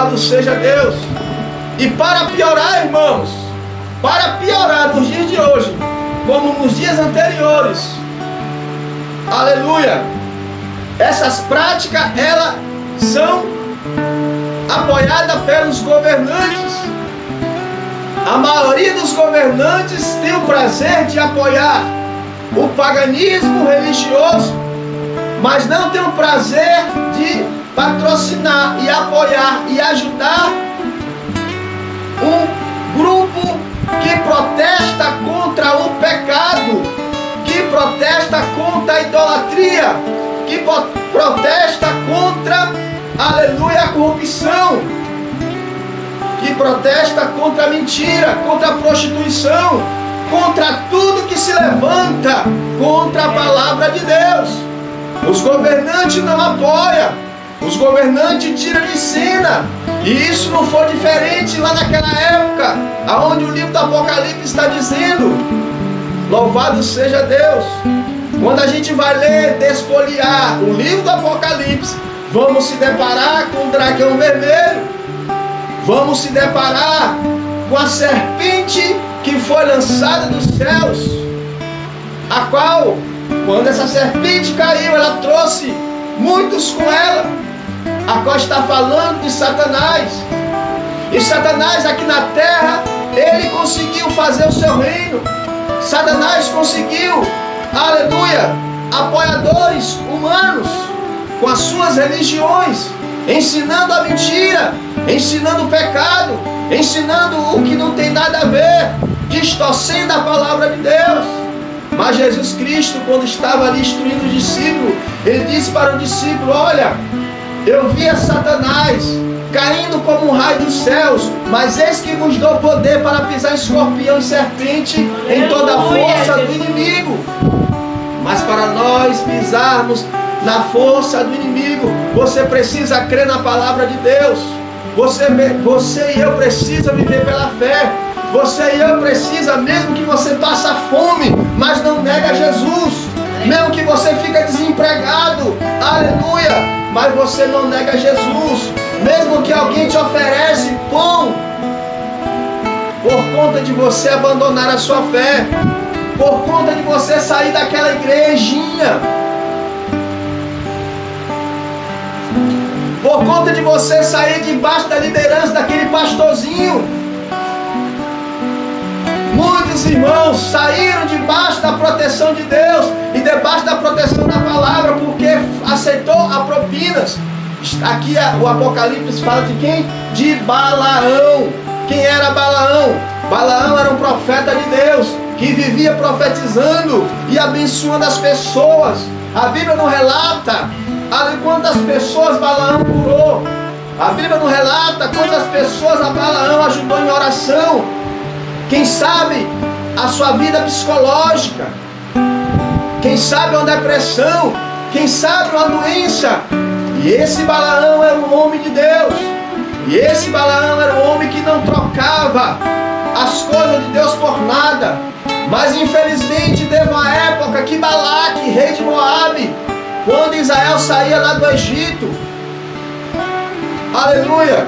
Louvado seja Deus. E para piorar, irmãos, para piorar nos dias de hoje, como nos dias anteriores, aleluia, essas práticas, elas são apoiadas pelos governantes. A maioria dos governantes tem o prazer de apoiar o paganismo religioso, mas não tem o prazer de patrocinar e apoiar e ajudar um grupo que protesta contra o pecado, que protesta contra a idolatria, que protesta contra, aleluia, a corrupção, que protesta contra a mentira, contra a prostituição, contra tudo que se levanta contra a palavra de Deus. Os governantes não apoiam, os governantes tiram de cena. E isso não foi diferente lá naquela época, aonde o livro do Apocalipse está dizendo, louvado seja Deus. Quando a gente vai ler, desfolhear o livro do Apocalipse, vamos se deparar com o dragão vermelho, vamos se deparar com a serpente que foi lançada dos céus, a qual, quando essa serpente caiu, ela trouxe muitos com ela, a qual está falando de Satanás. E Satanás aqui na terra, ele conseguiu fazer o seu reino. Satanás conseguiu, aleluia, apoiadores humanos com as suas religiões, ensinando a mentira, ensinando o pecado, ensinando o que não tem nada a ver, distorcendo a palavra de Deus. Mas Jesus Cristo, quando estava ali instruindo os discípulos, ele disse para o discípulo: olha, eu via Satanás caindo como um raio dos céus, mas eis que vos dou poder para pisar escorpião e serpente em toda a força do inimigo. Mas para nós pisarmos na força do inimigo, você precisa crer na palavra de Deus. Você e eu precisa viver pela fé. Você e eu precisa, mesmo que você passa fome, mas não nega Jesus. Mesmo que você fica desempregado, aleluia, mas você não nega Jesus. Mesmo que alguém te oferece pão, por conta de você abandonar a sua fé, por conta de você sair daquela igrejinha, por conta de você sair debaixo da liderança daquele pastorzinho. Muitos irmãos saíram debaixo da proteção de Deus e debaixo da proteção da palavra, porque aceitou a propinas. Aqui o Apocalipse fala de quem? De Balaão. Quem era Balaão? Balaão era um profeta de Deus que vivia profetizando e abençoando as pessoas. A Bíblia não relata quantas pessoas Balaão curou. A Bíblia não relata quantas pessoas a Balaão ajudou em oração. Quem sabe a sua vida psicológica, quem sabe uma depressão, quem sabe uma doença. E esse Balaão era um homem de Deus. E esse Balaão era um homem que não trocava as coisas de Deus por nada. Mas infelizmente teve uma época que Balaque, rei de Moabe, quando Israel saía lá do Egito, aleluia,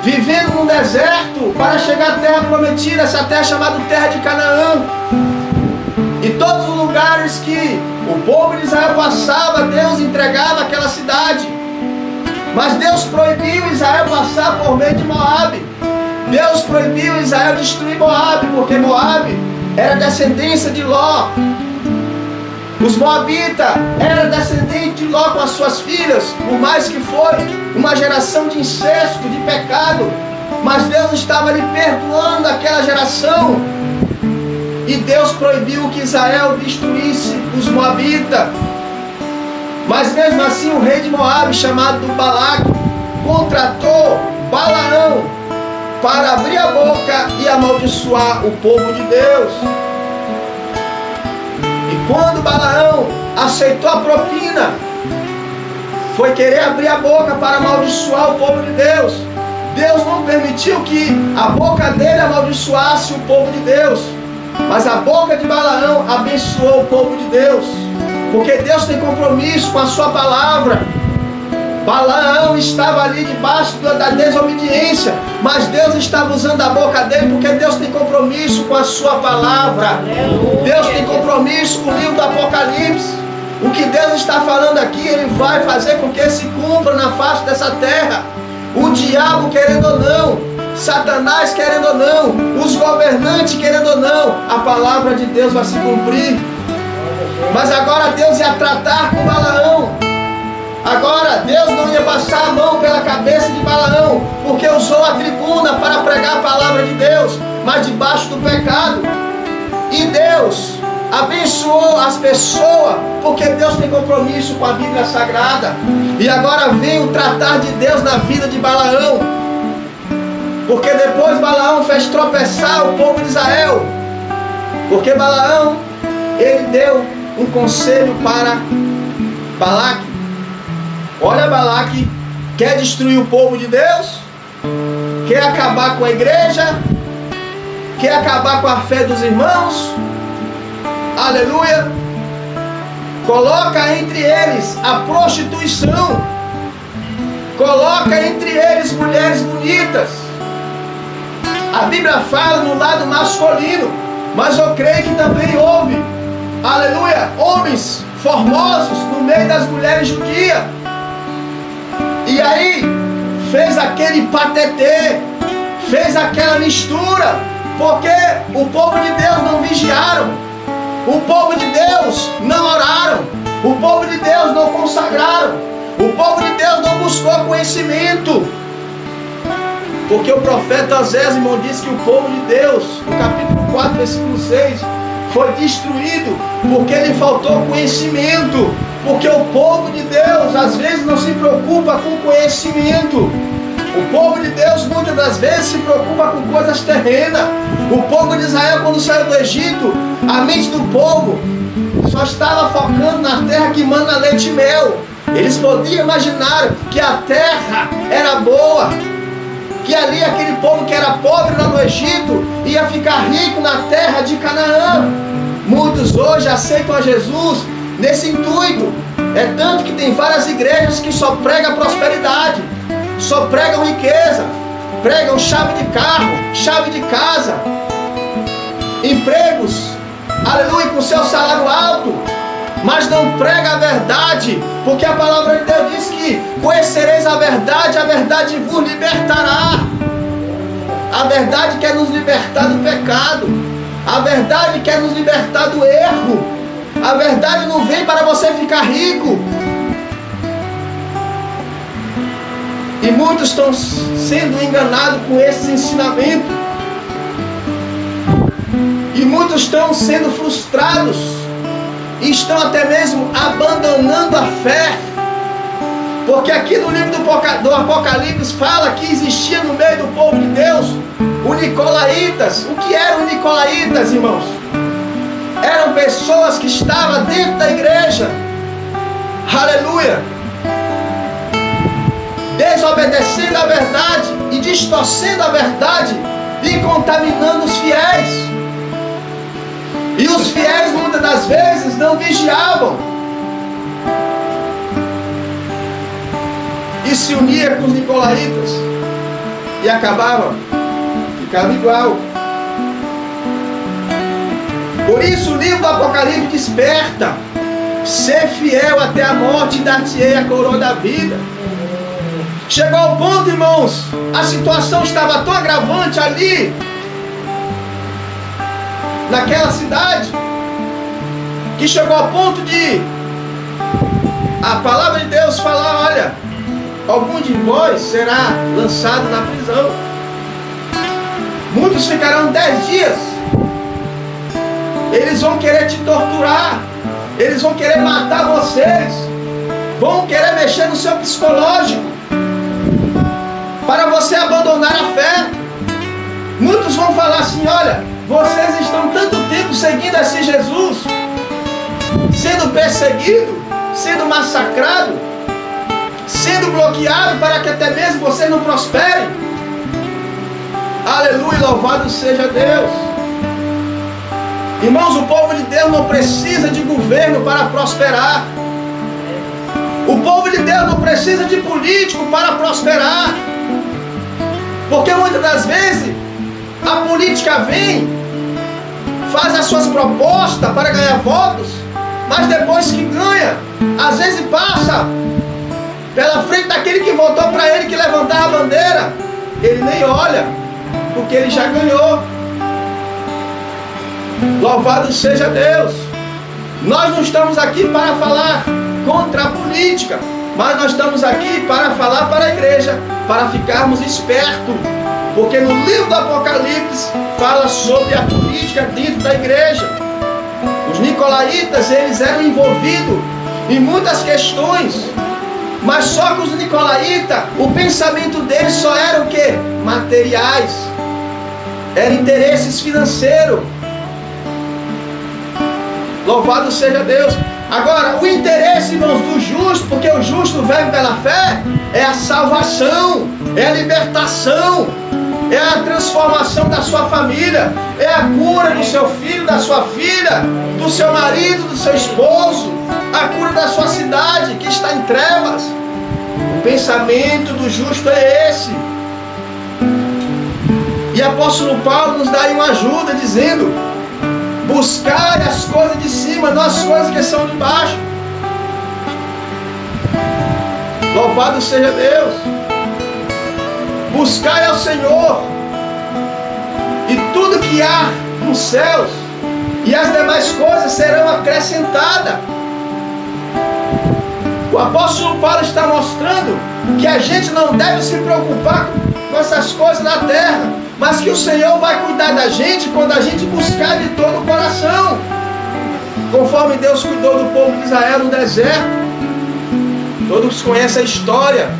vivendo no deserto para chegar à terra prometida, essa terra chamada terra de Canaã. E todos os lugares que o povo de Israel passava, Deus entregava aquela cidade. Mas Deus proibiu Israel passar por meio de Moabe. Deus proibiu Israel destruir Moabe, porque Moabe era descendência de Ló. Os moabitas eram descendentes de Ló com as suas filhas, por mais que foi uma geração de incesto, de pecado, mas Deus estava ali perdoando aquela geração. E Deus proibiu que Israel destruísse os moabitas. Mas mesmo assim o rei de Moabe, chamado Balaque, contratou Balaão para abrir a boca e amaldiçoar o povo de Deus. E quando Balaão aceitou a propina, foi querer abrir a boca para amaldiçoar o povo de Deus. Deus não permitiu que a boca dele amaldiçoasse o povo de Deus, mas a boca de Balaão abençoou o povo de Deus, porque Deus tem compromisso com a sua palavra. Balaão estava ali debaixo da desobediência, mas Deus estava usando a boca dele, porque Deus tem compromisso com a sua palavra. Deus tem compromisso com o livro do Apocalipse. O que Deus está falando aqui, Ele vai fazer com que se cumpra na face dessa terra. O diabo querendo ou não, Satanás querendo ou não, os governantes querendo ou não, a palavra de Deus vai se cumprir. Mas agora Deus ia tratar com Balaão. Agora Deus não ia passar a mão pela cabeça de Balaão, porque usou a tribuna para pregar a palavra de Deus, mas debaixo do pecado. E Deus abençoou as pessoas, porque Deus tem compromisso com a Bíblia Sagrada. E agora vem o tratar de Deus na vida de Balaão, porque depois Balaão fez tropeçar o povo de Israel, porque Balaão, ele deu um conselho para Balaque. Olha, Balaque quer destruir o povo de Deus, quer acabar com a igreja, quer acabar com a fé dos irmãos. Aleluia. Coloca entre eles a prostituição, coloca entre eles mulheres bonitas. A Bíblia fala no lado masculino, mas eu creio que também houve, aleluia, homens formosos no meio das mulheres judias. E aí fez aquele patetê, fez aquela mistura, porque o povo de Deus não vigiaram, o povo de Deus não oraram, o povo de Deus não consagraram, o povo de Deus não buscou conhecimento. Porque o profeta Osés, irmão, disse que o povo de Deus, no capítulo 4, versículo 6, foi destruído porque lhe faltou conhecimento. Porque o povo de Deus às vezes não se preocupa com conhecimento. O povo de Deus muitas das vezes se preocupa com coisas terrenas. O povo de Israel, quando saiu do Egito, a mente do povo só estava focando na terra que manda leite e mel. Eles podiam imaginar que a terra era boa, que ali aquele povo que era pobre lá no Egito ia ficar rico na terra de Canaã. Muitos hoje aceitam a Jesus nesse intuito. É tanto que tem várias igrejas que só pregam prosperidade, só pregam riqueza, pregam chave de carro, chave de casa, empregos, aleluia, com seu salário alto, mas não prega a verdade, porque a palavra de Deus diz que conhecereis a verdade vos libertará. A verdade quer nos libertar do pecado, a verdade quer nos libertar do erro. A verdade não vem para você ficar rico. E muitos estão sendo enganados com esses ensinamentos. E muitos estão sendo frustrados. E estão até mesmo abandonando a fé. Porque aqui no livro do Apocalipse fala que existia no meio do povo de Deus o Nicolaítas. O que eram os Nicolaítas, irmãos? Eram pessoas que estavam dentro da igreja, aleluia, desobedecendo a verdade e distorcendo a verdade e contaminando os fiéis. E os fiéis muitas das vezes não vigiavam e se unia com os nicolaítas e ficava igual. Por isso o livro do Apocalipse desperta: ser fiel até a morte e dar-te-ei a coroa da vida. Chegou ao ponto, irmãos, a situação estava tão agravante ali naquela cidade, que chegou ao ponto de a palavra de Deus falar: olha, algum de vós será lançado na prisão. Muitos ficarão 10 dias. Eles vão querer te torturar, eles vão querer matar vocês, vão querer mexer no seu psicológico para você abandonar a fé. Muitos vão falar assim: olha, vocês estão tanto tempo seguindo esse Jesus, sendo perseguido, sendo massacrado, sendo bloqueado para que até mesmo vocês não prosperem. Aleluia, louvado seja Deus. Irmãos, o povo de Deus não precisa de governo para prosperar. O povo de Deus não precisa de político para prosperar. Porque muitas das vezes a política vem, faz as suas propostas para ganhar votos, mas depois que ganha, às vezes passa pela frente daquele que votou para ele, que levantava a bandeira, ele nem olha, porque ele já ganhou. Louvado seja Deus. Nós não estamos aqui para falar contra a política, mas nós estamos aqui para falar para a igreja, para ficarmos espertos, porque no livro do Apocalipse fala sobre a política dentro da igreja. Os nicolaítas, eles eram envolvidos em muitas questões, mas só que os nicolaítas, o pensamento deles só era o quê? Materiais, eram interesses financeiros. Louvado seja Deus. Agora, o interesse, irmãos, do justo, porque o justo vive pela fé, é a salvação, é a libertação, é a transformação da sua família, é a cura do seu filho, da sua filha, do seu marido, do seu esposo, a cura da sua cidade que está em trevas. O pensamento do justo é esse. E o apóstolo Paulo nos dá aí uma ajuda, dizendo: buscai as coisas de cima, não as coisas que são de baixo. Louvado seja Deus. Buscai ao Senhor, e tudo que há nos céus e as demais coisas serão acrescentadas. O apóstolo Paulo está mostrando que a gente não deve se preocupar com essas coisas da terra, mas que o Senhor vai cuidar da gente quando a gente buscar de todo o coração, conforme Deus cuidou do povo de Israel no deserto. Todos conhecem a história.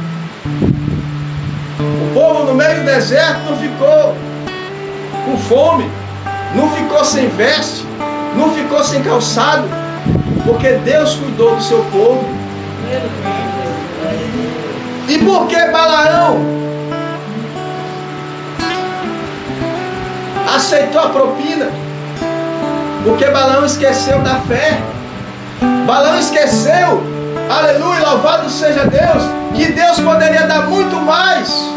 O povo no meio do deserto não ficou com fome, não ficou sem veste, não ficou sem calçado, porque Deus cuidou do seu povo. E por que Balaão aceitou a propina? Porque Balaão esqueceu da fé. Balaão esqueceu, aleluia, louvado seja Deus, que Deus poderia dar muito mais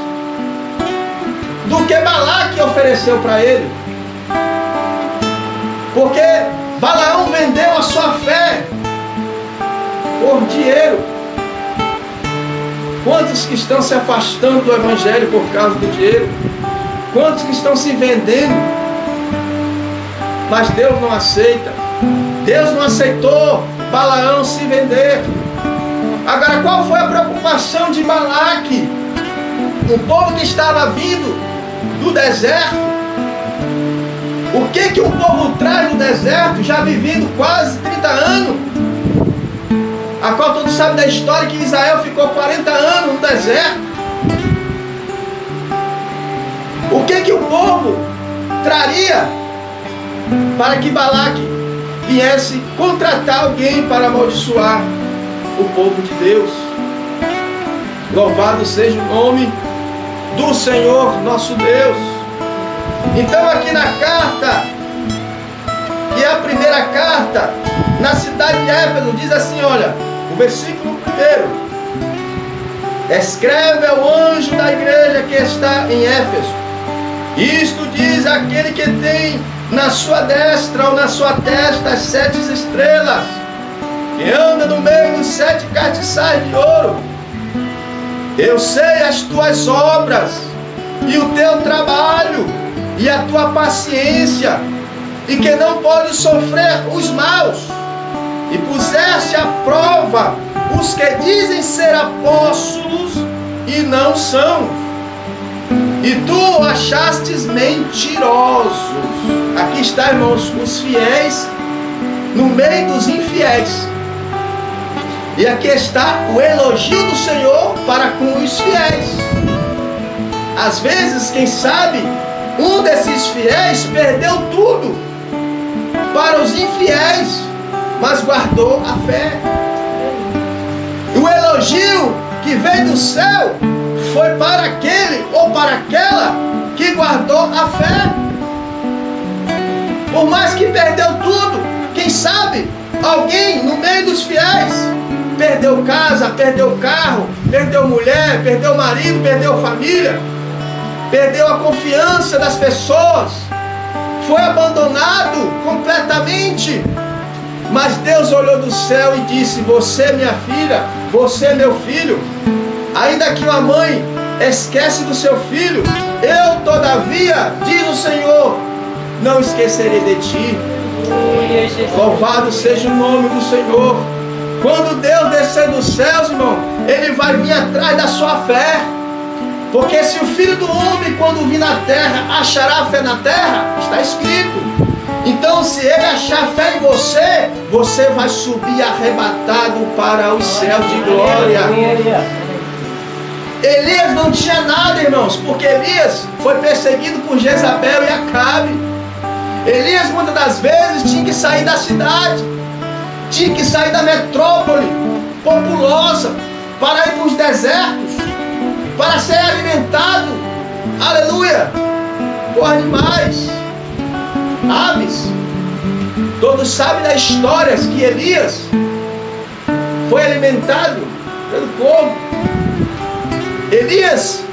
do que Balaque ofereceu para ele. Porque Balaão vendeu a sua fé por dinheiro. Quantos que estão se afastando do evangelho por causa do dinheiro? Quantos que estão se vendendo? Mas Deus não aceita. Deus não aceitou Balaão se vender. Agora, qual foi a preocupação de Balaque? O povo que estava vindo do deserto. O que o povo traz do deserto, já vivendo quase 30 anos? A qual todos sabem da história que Israel ficou 40 anos no deserto. O que o povo traria para que Balaque viesse contratar alguém para amaldiçoar o povo de Deus? Louvado seja o nome do Senhor nosso Deus. Então aqui na carta, que é a primeira carta, na cidade de Éfeso, diz assim, olha, o versículo 1: escreve ao anjo da igreja que está em Éfeso, isto diz aquele que tem na sua destra ou na sua testa as 7 estrelas, que anda no meio dos 7 castiçais de ouro. Eu sei as tuas obras, e o teu trabalho, e a tua paciência, e que não pode sofrer os maus, e puseste à prova os que dizem ser apóstolos e não são, e tu achastes mentirosos. Aqui está, irmãos, os fiéis no meio dos infiéis. E aqui está o elogio do Senhor para com os fiéis. Às vezes, quem sabe, um desses fiéis perdeu tudo para os infiéis, mas guardou a fé. O elogio que veio do céu foi para aquele ou para aquela que guardou a fé. Por mais que perdeu tudo, quem sabe alguém no meio dos fiéis perdeu perdeu casa, perdeu carro, perdeu mulher, perdeu marido, perdeu família, perdeu a confiança das pessoas, foi abandonado completamente. Mas Deus olhou do céu e disse: você, minha filha, você, meu filho, ainda que uma mãe esquece do seu filho, eu todavia, diz o Senhor, não esquecerei de ti. Louvado seja o nome do Senhor. Quando Deus descer dos céus, irmão, Ele vai vir atrás da sua fé. Porque se o Filho do Homem, quando vir na terra, achará fé na terra, está escrito. Então, se Ele achar fé em você, você vai subir arrebatado para os céus de glória. Elias não tinha nada, irmãos, porque Elias foi perseguido por Jezabel e Acabe. Elias muitas das vezes tinha que sair da cidade, tinha que sair da metrópole populosa para ir para os desertos, para ser alimentado, aleluia, por animais, aves. Todos sabem das histórias que Elias foi alimentado pelo povo. Elias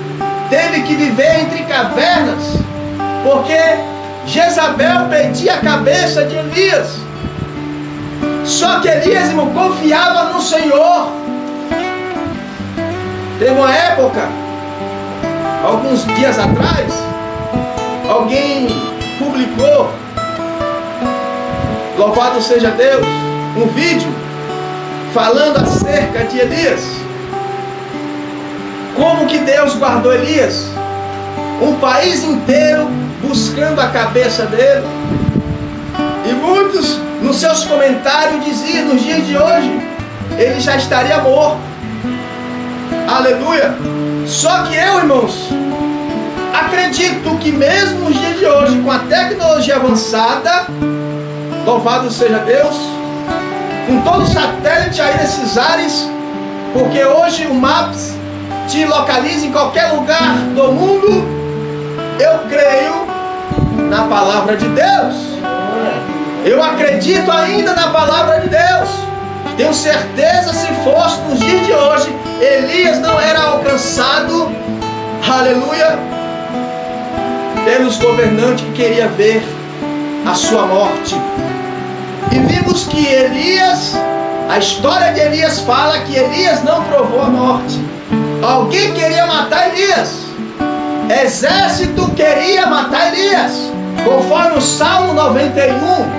teve que viver entre cavernas, porque Jezabel pedia a cabeça de Elias. Só que Elias, irmão, confiava no Senhor. Teve uma época, alguns dias atrás, alguém publicou, louvado seja Deus, um vídeo falando acerca de Elias. Como que Deus guardou Elias? Um país inteiro buscando a cabeça dele. E muitos nos seus comentários diziam: nos dias de hoje ele já estaria morto. Aleluia. Só que eu, irmãos, acredito que mesmo nos dias de hoje, com a tecnologia avançada, louvado seja Deus, com todo o satélite aí nesses ares, porque hoje o Maps te localiza em qualquer lugar do mundo, eu creio na palavra de Deus. Eu acredito ainda na palavra de Deus. Tenho certeza, se fosse nos dias de hoje, Elias não era alcançado, aleluia, pelos governantes que queriam ver a sua morte. E vimos que Elias, a história de Elias fala que Elias não provou a morte. Alguém queria matar Elias. Exército queria matar Elias. Conforme o Salmo 91,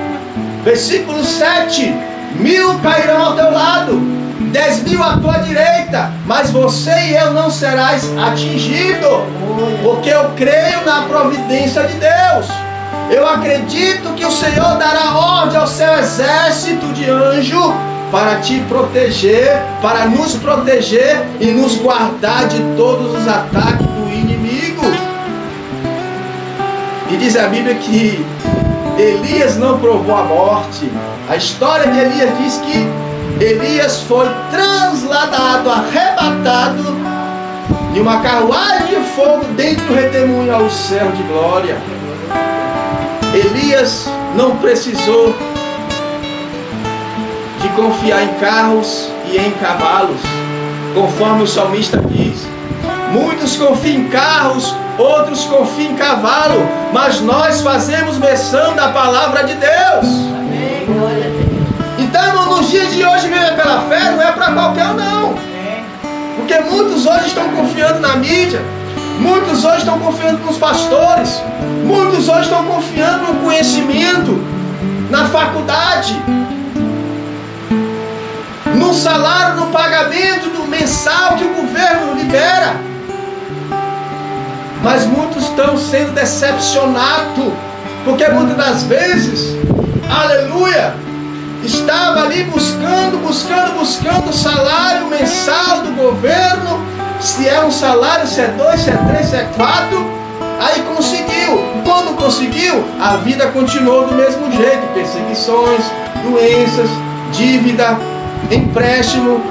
versículo 7: 1000 cairão ao teu lado, 10.000 à tua direita, mas você e eu não serás atingido, porque eu creio na providência de Deus. Eu acredito que o Senhor dará ordem ao seu exército de anjo para te proteger, para nos proteger e nos guardar de todos os ataques do inimigo. E diz a Bíblia que Elias não provou a morte. A história de Elias diz que Elias foi transladado, arrebatado em uma carruagem de fogo dentro do redemoinho ao céu de glória. Elias não precisou de confiar em carros e em cavalos, conforme o salmista diz. Muitos confiam em carros, outros confiam em cavalo, mas nós fazemos menção da palavra de Deus. Amém. Glória a Deus. Então, nos dias de hoje, viver pela fé não é para qualquer um, não. Porque muitos hoje estão confiando na mídia, muitos hoje estão confiando nos pastores, muitos hoje estão confiando no conhecimento, na faculdade, no salário, no pagamento do mensal que o governo libera. Mas muitos estão sendo decepcionados, porque muitas das vezes, aleluia, estava ali buscando o salário mensal do governo. Se é um salário, se é 2, se é 3, se é 4, aí conseguiu. Quando conseguiu, a vida continuou do mesmo jeito: perseguições, doenças, dívida, empréstimo,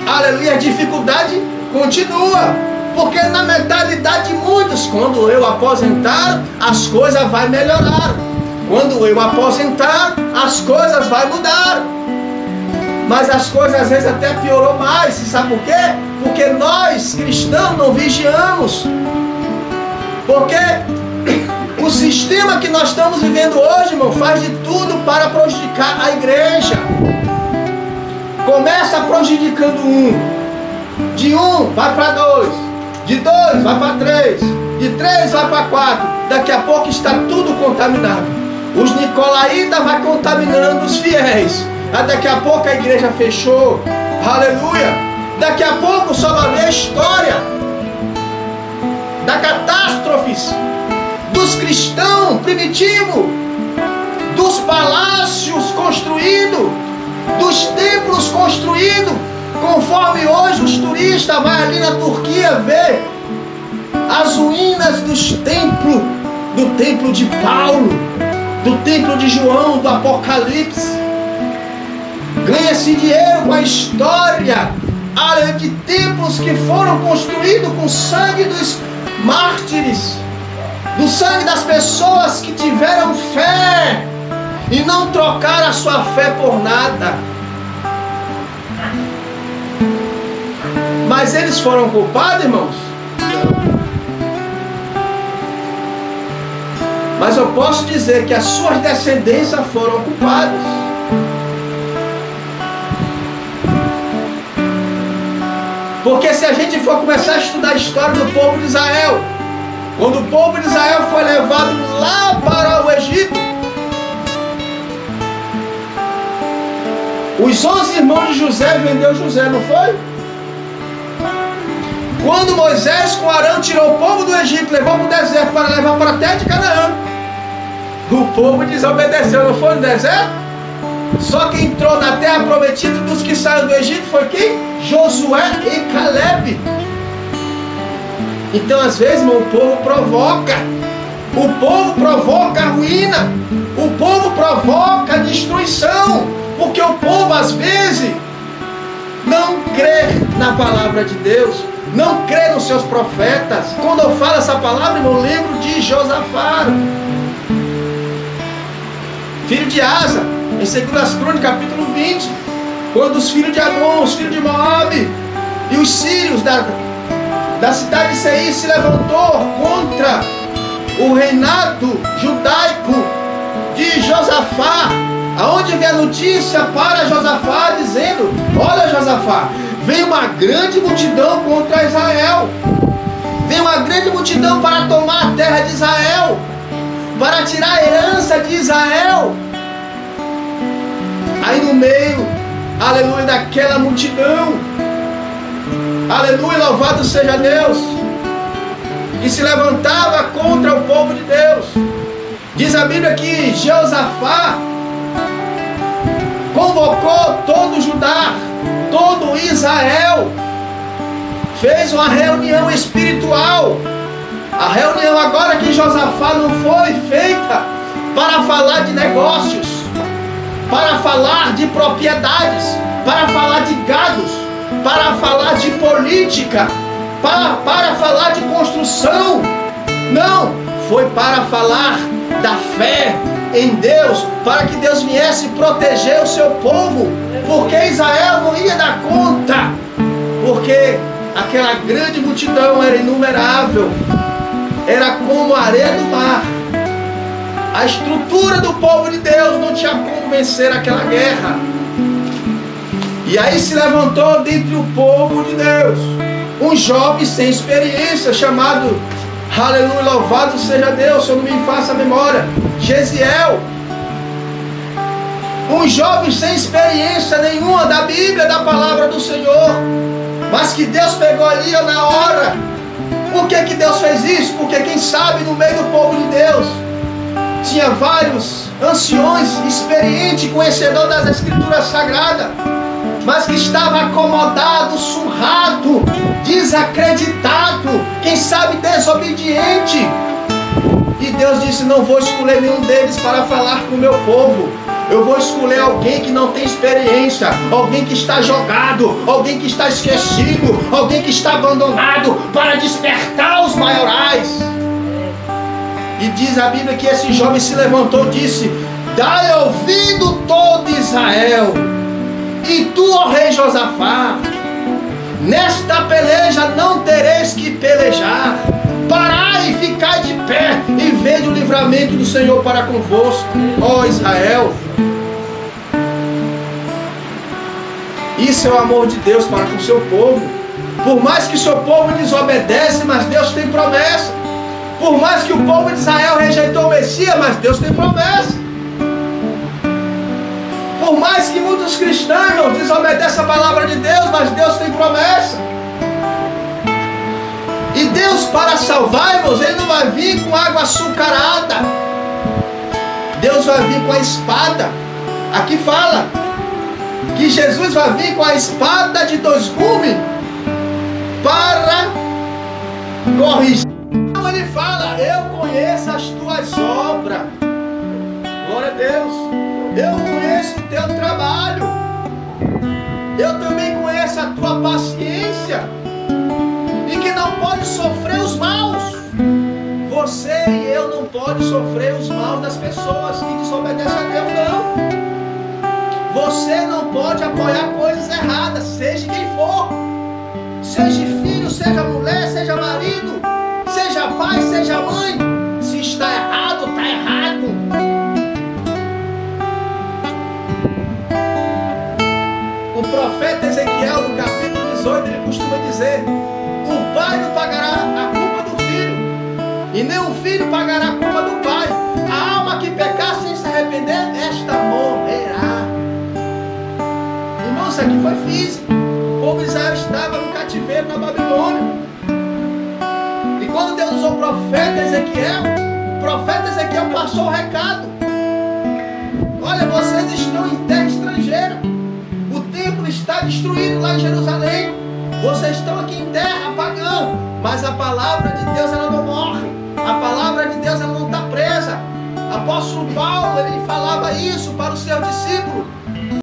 aleluia. A dificuldade continua, porque na mentalidade de muitos, quando eu aposentar, as coisas vão melhorar. Quando eu aposentar, as coisas vão mudar. Mas as coisas às vezes até piorou mais. Sabe por quê? Porque nós cristãos não vigiamos. Porque o sistema que nós estamos vivendo hoje, irmão, faz de tudo para prejudicar a igreja. Começa prejudicando um. De um vai para dois. De dois vai para três. De três vai para quatro. Daqui a pouco está tudo contaminado. Os nicolaítas vão contaminando os fiéis. Daqui a pouco a igreja fechou. Aleluia. Daqui a pouco só vai ver a história da catástrofes dos cristãos primitivos, dos palácios construídos, dos templos construídos. Conforme hoje os turistas vão ali na Turquia ver as ruínas dos templos, do templo de Paulo, do templo de João, do Apocalipse. Ganha-se dinheiro com a história de templos que foram construídos com sangue dos mártires, do sangue das pessoas que tiveram fé e não trocaram a sua fé por nada. Mas eles foram culpados, irmãos? Não. Mas eu posso dizer que as suas descendências foram culpadas. Porque se a gente for começar a estudar a história do povo de Israel, quando o povo de Israel foi levado lá para o Egito, os 11 irmãos de José vendeu José, não foi? Quando Moisés com Arão tirou o povo do Egito, levou para o deserto para levar para a terra de Canaã, o povo desobedeceu, não foi no deserto? Só quem entrou na terra prometida dos que saíram do Egito foi quem? Josué e Caleb. Então às vezes, irmão, o povo provoca a ruína, o povo provoca a destruição, porque o povo às vezes não crê na palavra de Deus, não crê nos seus profetas. Quando eu falo essa palavra, irmão, eu lembro de Josafá, filho de Asa, em 2 Crônicas, capítulo 20, quando os filhos de Amon, os filhos de Moabe e os sírios da cidade de Seir se levantou contra o reinado judaico de Josafá, aonde vem a notícia para Josafá dizendo: olha, Josafá, vem uma grande multidão contra Israel, vem uma grande multidão para tomar a terra de Israel, para tirar a herança de Israel. Aí no meio, aleluia, daquela multidão, aleluia, louvado seja Deus, que se levantava contra o povo de Deus, diz a Bíblia que Josafá convocou todo Judá, todo Israel, fez uma reunião espiritual. A reunião agora que Josafá não foi feita para falar de negócios, para falar de propriedades, para falar de gados, para falar de política, para falar de construção. Não, foi para falar da fé em Deus, para que Deus viesse proteger o seu povo, porque Israel não ia dar conta, porque aquela grande multidão era inumerável, era como a areia do mar. A estrutura do povo de Deus não tinha como vencer aquela guerra. E aí se levantou dentre o povo de Deus um jovem sem experiência, chamado, aleluia, louvado seja Deus, se eu não me faço a memória, Gesiel. Um jovem sem experiência nenhuma da Bíblia, da palavra do Senhor, mas que Deus pegou ali na hora. Por que Deus fez isso? Porque quem sabe no meio do povo de Deus tinha vários anciões experientes, conhecedor das Escrituras Sagradas, mas que estava acomodado, surrado, desacreditado, quem sabe desobediente. E Deus disse: não vou escolher nenhum deles para falar com o meu povo. Eu vou escolher alguém que não tem experiência, alguém que está jogado, alguém que está esquecido, alguém que está abandonado, para despertar os maiorais. E diz a Bíblia que esse jovem se levantou e disse: dai ouvido todo Israel, E tu, ó rei Josafá, nesta peleja não tereis que pelejar. Parai e ficai de pé e vede o livramento do Senhor para convosco, ó Israel. Isso é o amor de Deus para com o seu povo. Por mais que o seu povo desobedece, mas Deus tem promessa. Por mais que o povo de Israel rejeitou o Messias, mas Deus tem promessa. Por mais que muitos cristãos desobedecem a palavra de Deus, mas Deus tem promessa. E Deus, para salvar-nos, Ele não vai vir com água açucarada. Deus vai vir com a espada. Aqui fala que Jesus vai vir com a espada de 2 gumes para corrigir. Então Ele fala: eu conheço as tuas obras. Glória a Deus. Eu conheço o teu trabalho. Eu também conheço a tua paciência. E que não pode sofrer os maus. Você e eu não pode sofrer os maus das pessoas que desobedecem a Deus, não. Você não pode apoiar coisas erradas, seja quem for. Seja filho, seja mulher, seja marido, seja pai, seja mãe. Se está errado, está errado. O profeta Ezequiel, no capítulo 18, ele costuma dizer: o pai não pagará a culpa do filho, e nem o filho pagará a culpa do pai. A alma que pecar sem se arrepender, esta morrerá. Irmão, isso aqui foi físico. O povo de Israel estava no cativeiro na Babilônia. E quando Deus usou o profeta Ezequiel passou o recado: olha, vocês estão em terra estrangeira. O templo está destruído lá em Jerusalém. Vocês estão aqui em terra pagã. Mas a palavra de Deus, ela não morre. A palavra de Deus, ela não está presa. Apóstolo Paulo, ele falava isso para os seus discípulos.